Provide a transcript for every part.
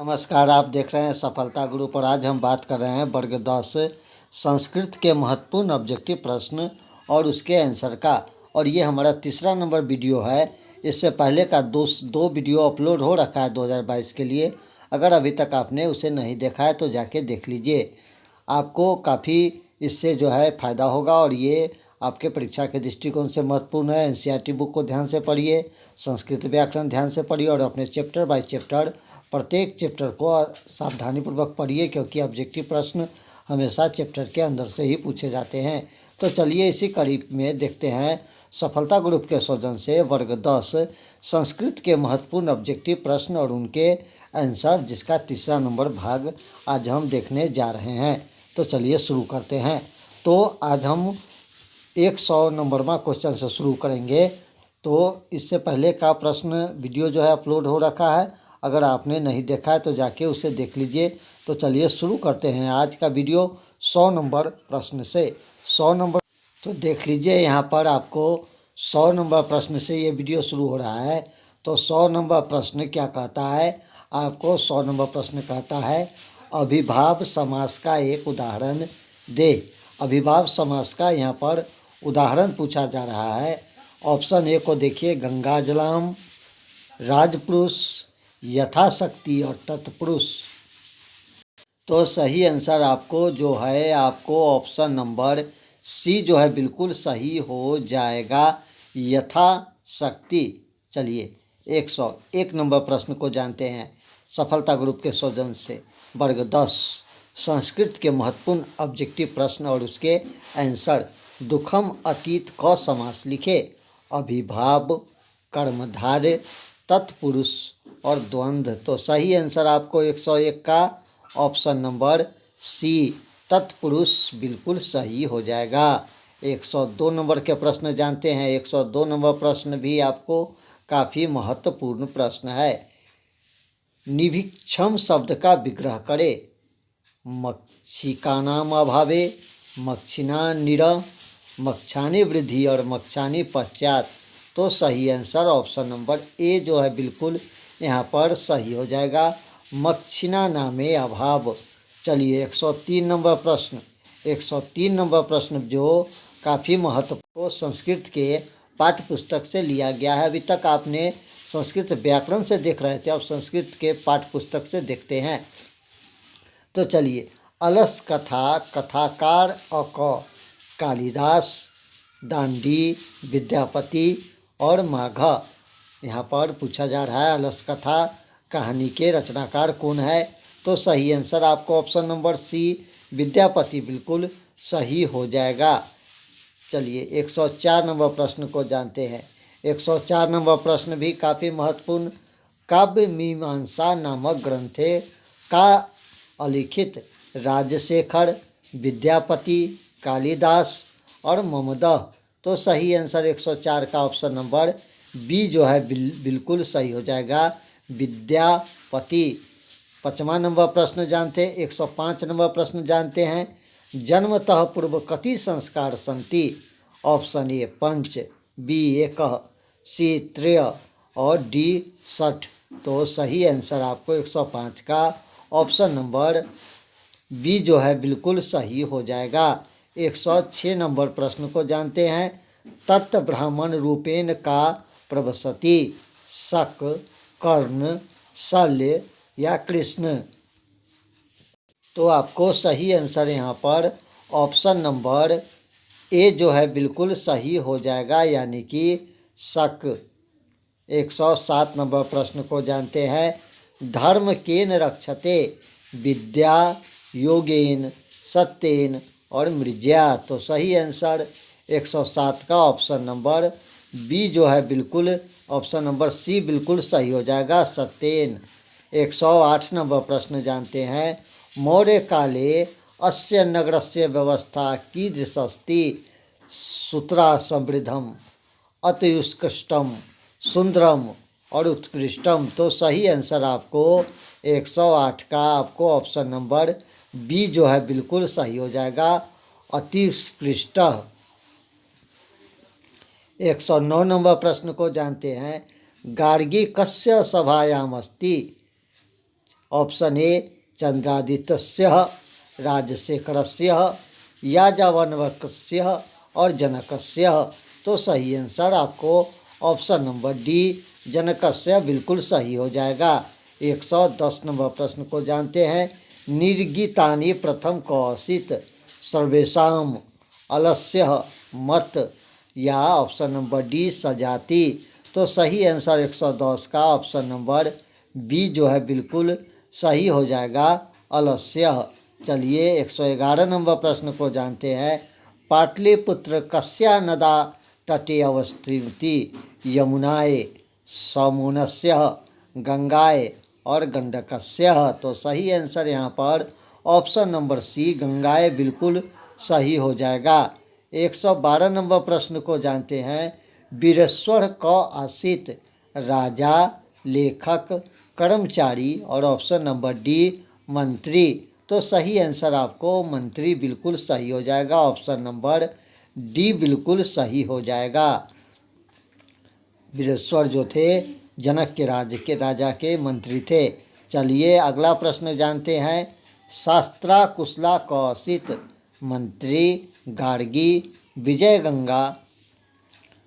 नमस्कार, आप देख रहे हैं सफलता ग्रुप और आज हम बात कर रहे हैं वर्ग 10 संस्कृत के महत्वपूर्ण ऑब्जेक्टिव प्रश्न और उसके आंसर का। और ये हमारा तीसरा नंबर वीडियो है। इससे पहले का दो वीडियो अपलोड हो रखा है 2022 के लिए। अगर अभी तक आपने उसे नहीं देखा है तो जाके देख लीजिए, आपको काफ़ी इससे जो है फ़ायदा होगा और ये आपके परीक्षा के दृष्टिकोण से महत्वपूर्ण है। एनसीईआरटी बुक को ध्यान से पढ़िए, संस्कृत व्याकरण ध्यान से पढ़िए और अपने चैप्टर बाय चैप्टर प्रत्येक चैप्टर को सावधानीपूर्वक पढ़िए, क्योंकि ऑब्जेक्टिव प्रश्न हमेशा चैप्टर के अंदर से ही पूछे जाते हैं। तो चलिए इसी कड़ी में देखते हैं सफलता ग्रुप के सौजन्य से वर्ग 10 संस्कृत के महत्वपूर्ण ऑब्जेक्टिव प्रश्न और उनके आंसर, जिसका तीसरा नंबर भाग आज हम देखने जा रहे हैं। तो चलिए शुरू करते हैं। तो आज हम 100 नंबरवा क्वेश्चन से शुरू करेंगे। तो इससे पहले का प्रश्न वीडियो जो है अपलोड हो रखा है, अगर आपने नहीं देखा है तो जाके उसे देख लीजिए। तो चलिए शुरू करते हैं आज का वीडियो 100 नंबर प्रश्न से। 100 नंबर तो देख लीजिए, यहाँ पर आपको 100 नंबर प्रश्न से ये वीडियो शुरू हो रहा है। तो 100 नंबर प्रश्न क्या कहता है आपको? 100 नंबर प्रश्न कहता है अभिभाव समास का एक उदाहरण दे। अभिभाव समास का यहाँ पर उदाहरण पूछा जा रहा है। ऑप्शन ए को देखिए, गंगाजलाम, राजपुरुष, यथाशक्ति और तत्पुरुष। तो सही आंसर आपको जो है आपको ऑप्शन नंबर सी जो है बिल्कुल सही हो जाएगा, यथाशक्ति। चलिए 101 नंबर प्रश्न को जानते हैं सफलता ग्रुप के सौजन्य से वर्ग 10 संस्कृत के महत्वपूर्ण ऑब्जेक्टिव प्रश्न और उसके आंसर। दुखम अतीत क समास लिखे। अभिभाव, कर्मधारय, तत्पुरुष और द्वंद्व। तो सही आंसर आपको 101 का ऑप्शन नंबर सी, तत्पुरुष, बिल्कुल सही हो जाएगा। 102 नंबर के प्रश्न जानते हैं। 102 नंबर प्रश्न भी आपको काफ़ी महत्वपूर्ण प्रश्न है। निभिक्षम शब्द का विग्रह करे। मक्षिकानाम अभावे, मक्षिणा निर, मक्षानी वृद्धि और मक्षानी पश्चात। तो सही आंसर ऑप्शन नंबर ए जो है बिल्कुल यहाँ पर सही हो जाएगा, मक्षिणा नामे अभाव। चलिए 103 नंबर प्रश्न। 103 नंबर प्रश्न जो काफ़ी महत्वपूर्ण संस्कृत के पाठ्य पुस्तक से लिया गया है। अभी तक आपने संस्कृत व्याकरण से देख रहे थे, अब संस्कृत के पाठ्य पुस्तक से देखते हैं। तो चलिए, अलस कथा, कथाकार अक, कालिदास, दांडी, विद्यापति और माघ। यहाँ पर पूछा जा रहा है अलस कथा कहानी के रचनाकार कौन है? तो सही आंसर आपको ऑप्शन नंबर सी, विद्यापति, बिल्कुल सही हो जाएगा। चलिए 104 नंबर प्रश्न को जानते हैं। 104 नंबर प्रश्न भी काफ़ी महत्वपूर्ण। काव्य मीमांसा नामक ग्रंथे का अलिखित राजशेखर, विद्यापति, कालिदास और ममदह। तो सही आंसर 104 का ऑप्शन नंबर बी जो है बिल्कुल सही हो जाएगा, विद्यापति। 55 नंबर प्रश्न जानते हैं। 105 नंबर प्रश्न जानते हैं। जन्मतः पूर्व कति संस्कार सन्ति? ऑप्शन ए पंच, बी एकः, सी त्रय और डी षट्। तो सही आंसर आपको 105 का ऑप्शन नंबर बी जो है बिल्कुल सही हो जाएगा। 106 नंबर प्रश्न को जानते हैं। तत् ब्राह्मण रूपेण का प्रवसति? शक, कर्ण, शल्य या कृष्ण? तो आपको सही आंसर यहाँ पर ऑप्शन नंबर ए जो है बिल्कुल सही हो जाएगा, यानी कि शक। 107 नंबर प्रश्न को जानते हैं। धर्म केन रक्षते? विद्या, योगेन, सत्येन और मृज्या। तो सही आंसर 107 का ऑप्शन नंबर बी जो है बिल्कुल ऑप्शन नंबर सी बिल्कुल सही हो जाएगा, सत्येन। 108 नंबर प्रश्न जानते हैं। मौर्य काले अस्य नगरस्य व्यवस्था कीदृशस्ति? सूत्रा समृद्धम, अति उत्कृष्टम, सुंदरम और उत्कृष्टम। तो सही आंसर आपको 108 का आपको ऑप्शन नंबर बी जो है बिल्कुल सही हो जाएगा, अति उत्कृष्ट। 109 नंबर प्रश्न को जानते हैं। गार्गी कस्य सभायाम अस्ति? ऑप्शन ए चंद्रादित्यस्य, राजशेखरस्य, याजावनवकस्य और जनकस्य। तो सही आंसर आपको ऑप्शन नंबर डी जनकस्य बिल्कुल सही हो जाएगा। 110 नंबर प्रश्न को जानते हैं। निर्गीतानि प्रथम कौशित सर्वेशम अलस्य मत, या ऑप्शन नंबर डी सजाति। तो सही आंसर 110 का ऑप्शन नंबर बी जो है बिल्कुल सही हो जाएगा, अलस्य। चलिए 111 नंबर प्रश्न को जानते हैं। पाटलिपुत्र कस्या नदा तटे अवस्थिति, यमुनाय, समूनस्य, गंगाय और गंडकस्य। तो सही आंसर यहाँ पर ऑप्शन नंबर सी गंगाय बिल्कुल सही हो जाएगा। 112 नंबर प्रश्न को जानते हैं। वीरेश्वर क आसित राजा, लेखक, कर्मचारी और ऑप्शन नंबर डी मंत्री। तो सही आंसर आपको मंत्री बिल्कुल सही हो जाएगा, ऑप्शन नंबर डी बिल्कुल सही हो जाएगा। वीरेश्वर जो थे जनक के राज्य के राजा के मंत्री थे। चलिए अगला प्रश्न जानते हैं। शास्त्रा कुशला कौशित मंत्री, गार्गी, विजय गंगा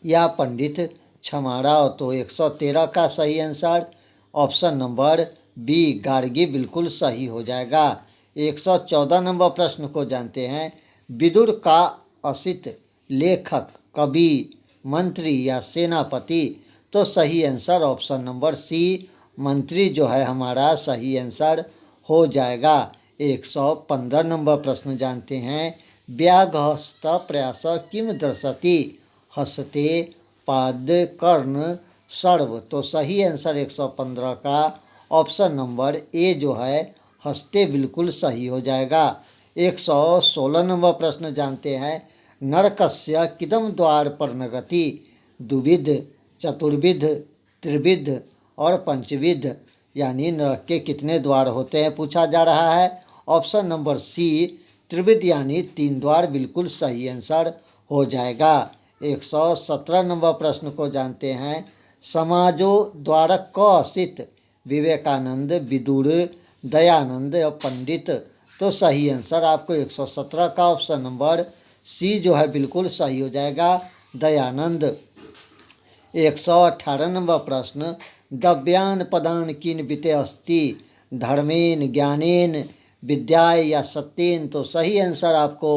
या पंडित छमाराव। तो 113 का सही answer option number B Gargi बिल्कुल सही हो जाएगा। 114 नंबर प्रश्न को जानते हैं। विदुर का असित लेखक, कवि, मंत्री या सेनापति। तो सही आंसर ऑप्शन नंबर सी मंत्री जो है हमारा सही आंसर हो जाएगा। 115 नंबर प्रश्न जानते हैं। व्याघस्त प्रयास किम दर्शति, हस्ते, पाद, कर्ण, सर्व। तो सही आंसर 115 का ऑप्शन नंबर ए जो है हस्ते बिल्कुल सही हो जाएगा। 116 नंबर प्रश्न जानते हैं। नरकस्य किदम द्वार पर नगति, द्विविध, चतुर्विध, त्रिविध और पंचविध, यानी नरक के कितने द्वार होते हैं पूछा जा रहा है। ऑप्शन नंबर सी त्रिविध यानी 3 द्वार बिल्कुल सही आंसर हो जाएगा। 117 नंबर प्रश्न को जानते हैं। समाजो द्वारक कौशित, विवेकानंद, विदुर, दयानंद और पंडित। तो सही आंसर आपको 117 का ऑप्शन नंबर सी जो है बिल्कुल सही हो जाएगा, दयानंद। 118 नंबर प्रश्न। दव्यान पदान किन विते अस्ति, धर्मेन, ज्ञानेन, विद्याय या सत्येन। तो सही आंसर आपको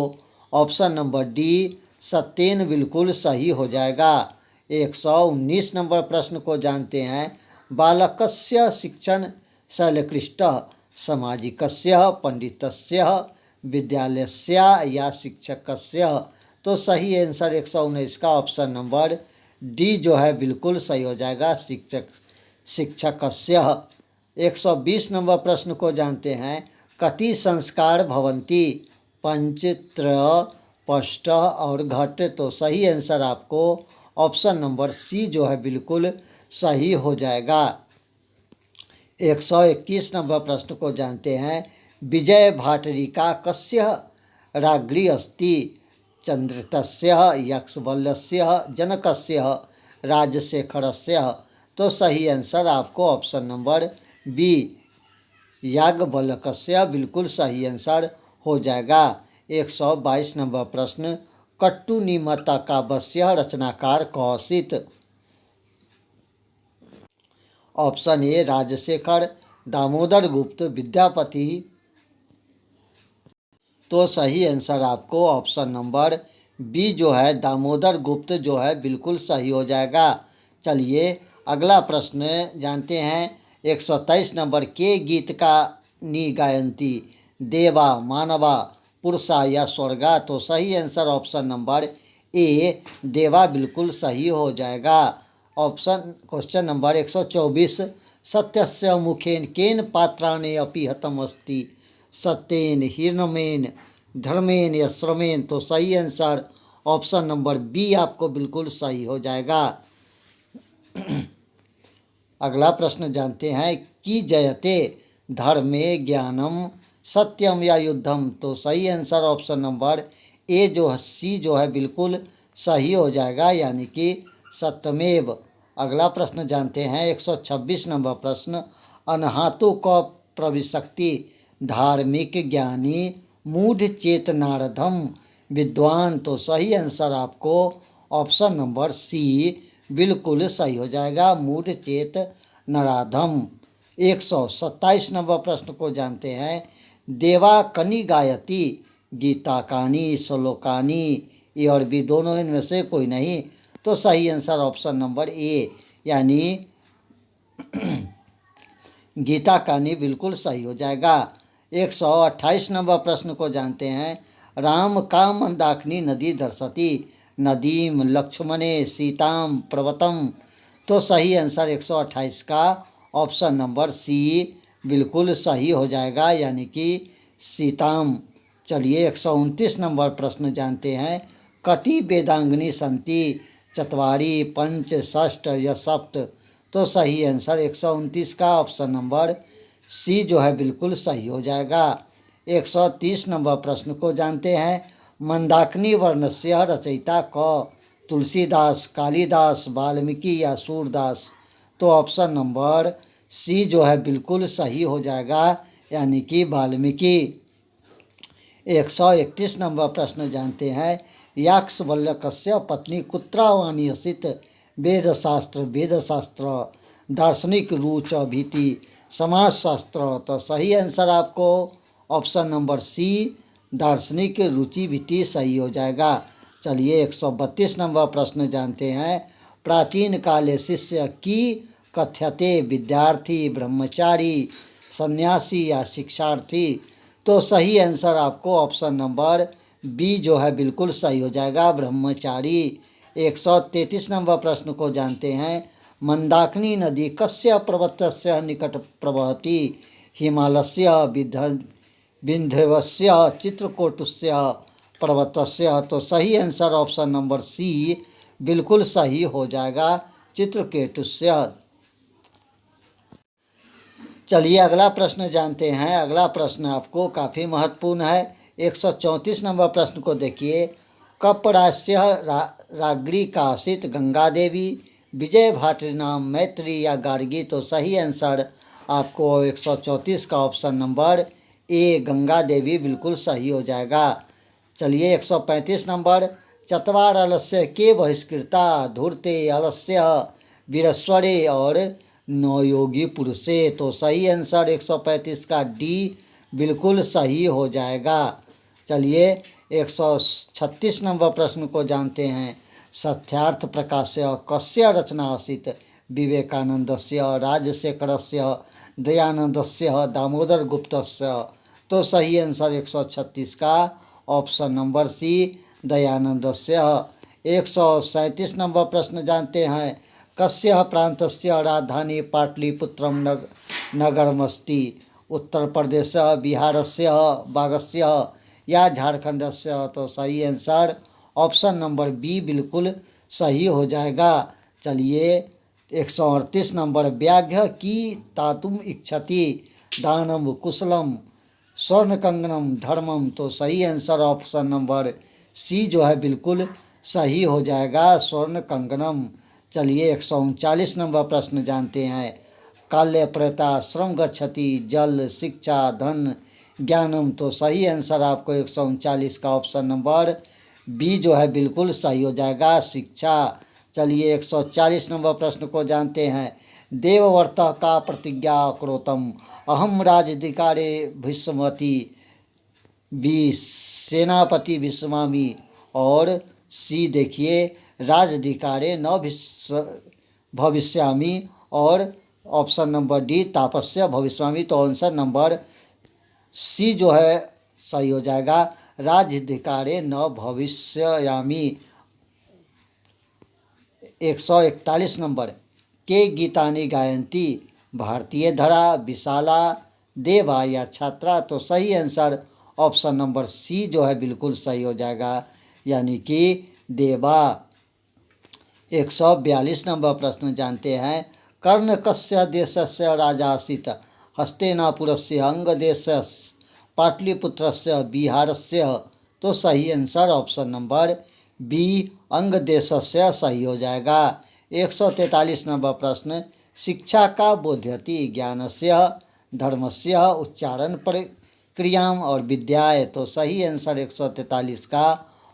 ऑप्शन नंबर डी सत्येन बिल्कुल सही हो जाएगा। 119 नंबर प्रश्न को जानते हैं। बालकस्य शिक्षण शैलकृष्टः, सामाजिकस्य, पंडितस्य, विद्यालयस्य या शिक्षकस्य। तो सही आंसर 119 का ऑप्शन नंबर डी जो है बिल्कुल सही हो जाएगा, शिक्षकस्य। 120 नंबर प्रश्न को जानते हैं। कति संस्कार भवन्ति, पंच, त्रय, पष्ट और घट। तो सही आंसर आपको ऑप्शन नंबर सी जो है बिल्कुल सही हो जाएगा। 121 नंबर प्रश्न को जानते हैं। विजय भाटरिका कस्य राज्ञी अस्ति, चंद्रतस्य, यक्षवल्लस्य, जनकस्य, राजशेखरस्य। तो सही आंसर आपको ऑप्शन नंबर बी याज्ञवल्क्य बिल्कुल सही आंसर हो जाएगा। 122 नंबर प्रश्न। कट्टुनिमता काव्यस्य रचनाकार कौशित। ऑप्शन ए राजशेखर, दामोदर गुप्त, विद्यापति। तो सही आंसर आपको ऑप्शन नंबर बी जो है दामोदर गुप्त जो है बिल्कुल सही हो जाएगा। चलिए अगला प्रश्न जानते हैं। 123 नंबर। के गीत का नी गायंती, देवा, मानवा, पुरुषा या स्वर्गा। तो सही आंसर ऑप्शन नंबर ए देवा बिल्कुल सही हो जाएगा। Question number 124। सत्यस्य मुखेन केन पात्राणि अपि हतम अस्ति, सत्येन, हिरण्यमेन, धर्मेन या श्रमेन। तो सही आंसर ऑप्शन नंबर बी आपको बिल्कुल सही हो जाएगा। अगला प्रश्न जानते हैं। कि जयते धर्मे ज्ञानम सत्यम या युद्धम। तो सही आंसर ऑप्शन नंबर ए जो है सी जो है बिल्कुल सही हो जाएगा, यानी कि सत्यमेव। अगला प्रश्न जानते हैं। 126 नंबर प्रश्न। अनहातु क प्रविशक्ति धार्मिक ज्ञानी मूढ़ चेतनारधम विद्वान। तो सही आंसर आपको ऑप्शन नंबर सी बिल्कुल सही हो जाएगा, मूढ़ चेत नराधम। 127 नंबर प्रश्न को जानते हैं। देवा कनि गायती गीता कानी श्लोकानी, ये और बी दोनों इनमें से कोई नहीं। तो सही आंसर ऑप्शन नंबर ए यानी गीता कहानी बिल्कुल सही हो जाएगा। 128 नंबर प्रश्न को जानते हैं। राम का मंदाकिनी नदी दर्शती नदीम लक्ष्मणे सीताम पर्वतम। तो सही आंसर 128 का ऑप्शन नंबर सी बिल्कुल सही हो जाएगा, यानी कि सीताम। चलिए 129 नंबर प्रश्न जानते हैं। कति वेदांगिनी संति चत्वारि पंच षष्ठ या सप्त। तो सही आंसर 129 का ऑप्शन नंबर सी जो है बिल्कुल सही हो जाएगा। 130 नंबर प्रश्न को जानते हैं। मंदाकिनी वर्णस्य रचयिता क तुलसीदास कालिदास वाल्मीकि या सूरदास। तो ऑप्शन नंबर सी जो है बिल्कुल सही हो जाएगा, यानी कि वाल्मीकि। 131 नंबर प्रश्न जानते हैं। याक्षवल्क्यस्य पत्नी कुत्रावाणी असित वेदशास्त्र दार्शनिक रुच भीति समाजशास्त्र। तो सही आंसर आपको ऑप्शन नंबर सी दार्शनिक रुचि भीति सही हो जाएगा। चलिए 132 नंबर प्रश्न जानते हैं। प्राचीन काले शिष्य की कथ्यते विद्यार्थी ब्रह्मचारी सन्यासी या शिक्षार्थी। तो सही आंसर आपको ऑप्शन नंबर बी जो है बिल्कुल सही हो जाएगा, ब्रह्मचारी। 133 नंबर प्रश्न को जानते हैं। मंदाकिनी नदी कस्य पर्वतस्य निकट प्रवहति हिमालयस्य विंध्यस्य चित्रकूटस्य पर्वतस्य। तो सही आंसर ऑप्शन नंबर सी बिल्कुल सही हो जाएगा, चित्रकेतुस्य। चलिए अगला प्रश्न जानते हैं। अगला प्रश्न आपको काफ़ी महत्वपूर्ण है। 134 नंबर प्रश्न को देखिए। कपरास्य राज्ञी काशित गंगा देवी विजय भाटृनाम मैत्री या गार्गी। तो सही आंसर आपको 134 का option number A Ganga Devi बिल्कुल सही हो जाएगा। चलिए 135 नंबर। चत्वार अलस्य के बहिष्कृता धूर्ते अलस्य वीरस्वरे और नवयोगी पुरुषे। तो सही आंसर 135 का डी बिल्कुल सही हो जाएगा। चलिए 136 नंबर प्रश्न को जानते हैं। सत्यार्थ प्रकाश्य कस्य रचना आसीत् विवेकानंदस्य राजशेखरस्य दयानंदस्य दामोदर गुप्तस्य। तो सही आंसर 136 का ऑप्शन नंबर सी दयानंदस्य। 137 नंबर प्रश्न जानते हैं। कस्य प्रान्तस्य राजधानी पाटलिपुत्रम नगरमस्ति उत्तर प्रदेश बिहारस्य बागस्य या झारखंडस्य। तो सही आंसर ऑप्शन नंबर बी बिल्कुल सही हो जाएगा। चलिए 138 नंबर। व्याघ्र की तातुम इच्छति दानम कुशलम स्वर्ण कंगनम धर्मम। तो सही आंसर ऑप्शन नंबर सी जो है बिल्कुल सही हो जाएगा, स्वर्ण कंगनम। चलिए 139 नंबर प्रश्न जानते हैं। काल्य प्रेता श्रम गच्छति जल शिक्षा धन ज्ञानम। तो सही आंसर आपको 139 का ऑप्शन नंबर बी जो है बिल्कुल सही हो जाएगा, शिक्षा। चलिए 140 नंबर प्रश्न को जानते हैं। देवव्रत का प्रतिज्ञा क्रोतम अहम राजधिकारे भीष्मति बी सेनापति विश्वामी और सी देखिए राजधिकारे न भविष्यामी और ऑप्शन नंबर डी तापस्य भविष्यामी। तो आंसर नंबर सी जो है सही हो जाएगा, राजधिकारे न भविष्यामी। 141 नंबर। के गीतानि गायन्ति भारतीय धरा विशाला देवा या छात्रा। तो सही आंसर ऑप्शन नंबर सी जो है बिल्कुल सही हो जाएगा, यानी कि देवा। 142 नंबर प्रश्न जानते हैं। कर्ण कस्य देशस्य राजा आसीत् हस्तिनापुरस्य अंगदेशस्य पाटलिपुत्रस्य बिहारस्य। तो सही आंसर ऑप्शन नंबर बी अंगदेशस्य सही हो जाएगा। 143 नंबर प्रश्न। शिक्षा का बोध्यति ज्ञानस्य धर्मस्य उच्चारण प्रक्रियाम और विद्याए। तो सही आंसर 143 का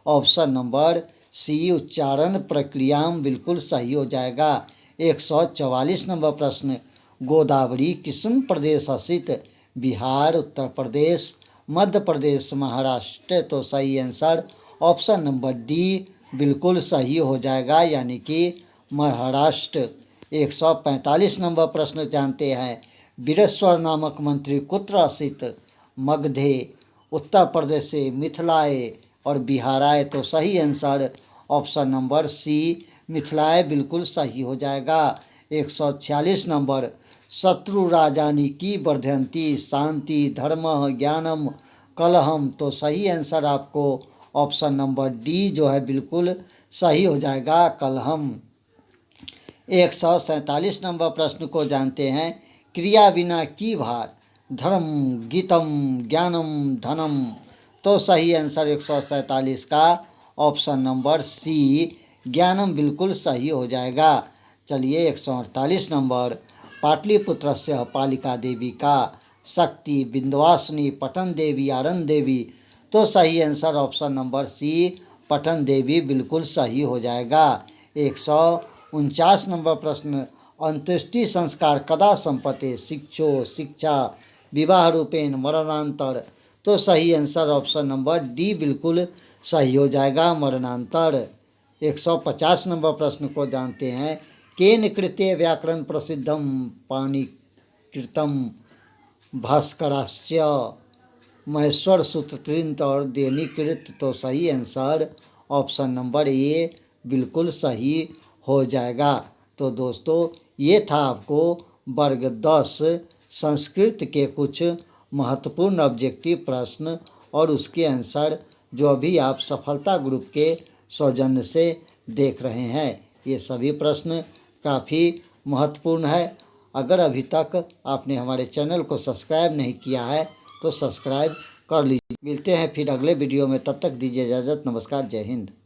ऑप्शन नंबर सी उच्चारण प्रक्रियाम बिल्कुल सही हो जाएगा। 144 नंबर प्रश्न, गोदावरी किस्म प्रदेश स्थित? बिहार, उत्तर प्रदेश, मध्य प्रदेश, महाराष्ट्र। तो सही आंसर ऑप्शन नंबर डी बिल्कुल सही हो जाएगा, यानी कि महाराष्ट्र। 145 नंबर प्रश्न जानते हैं, वीरेश्वर नामक मंत्री कुत्र स्थित? मगधे, उत्तर प्रदेश से, मिथिलाए और बिहाराए। तो सही आंसर ऑप्शन नंबर सी मिथिलाए बिल्कुल सही हो जाएगा। 146 नंबर, शत्रु राजानी की वर्धयंती शांति धर्म ज्ञानम कलहम। तो सही आंसर आपको ऑप्शन नंबर डी जो है बिल्कुल सही हो जाएगा, कलहम। 147 नंबर प्रश्न को जानते हैं, क्रिया बिना की भार? धर्म, गीतम, ज्ञानम, धनम। तो सही आंसर 147 का ऑप्शन नंबर सी ज्ञानम बिल्कुल सही हो जाएगा। चलिए 148 नंबर, पाटलिपुत्र से पालिका देवी का? शक्ति, विंध्यवासिनी, पटन देवी, आनंद देवी। तो सही answer option number C Patan Devi बिल्कुल सही हो जाएगा। 149 नंबर प्रश्न, अंत्येष्टि संस्कार कदा संपते? शिक्षो, शिक्षा, विवाह रूपेण, मरणांतर। तो सही आंसर ऑप्शन नंबर डी बिल्कुल सही हो जाएगा, मरणांतर। 150 नंबर प्रश्न को जानते हैं, केन कृते व्याकरण प्रसिद्धम? पाणिकृतम, भास्करास्य, महेश्वर सूत्रकृत और देनीकृत। तो सही आंसर ऑप्शन नंबर ए बिल्कुल सही हो जाएगा। तो दोस्तों ये था आपको वर्ग 10 संस्कृत के कुछ महत्वपूर्ण ऑब्जेक्टिव प्रश्न और उसके आंसर जो अभी आप सफलता ग्रुप के सौजन्य से देख रहे हैं। ये सभी प्रश्न काफ़ी महत्वपूर्ण है। अगर अभी तक आपने हमारे चैनल को सब्सक्राइब नहीं किया है तो सब्सक्राइब कर लीजिए। मिलते हैं फिर अगले वीडियो में, तब तक दीजिए इजाज़त। नमस्कार, जय हिंद।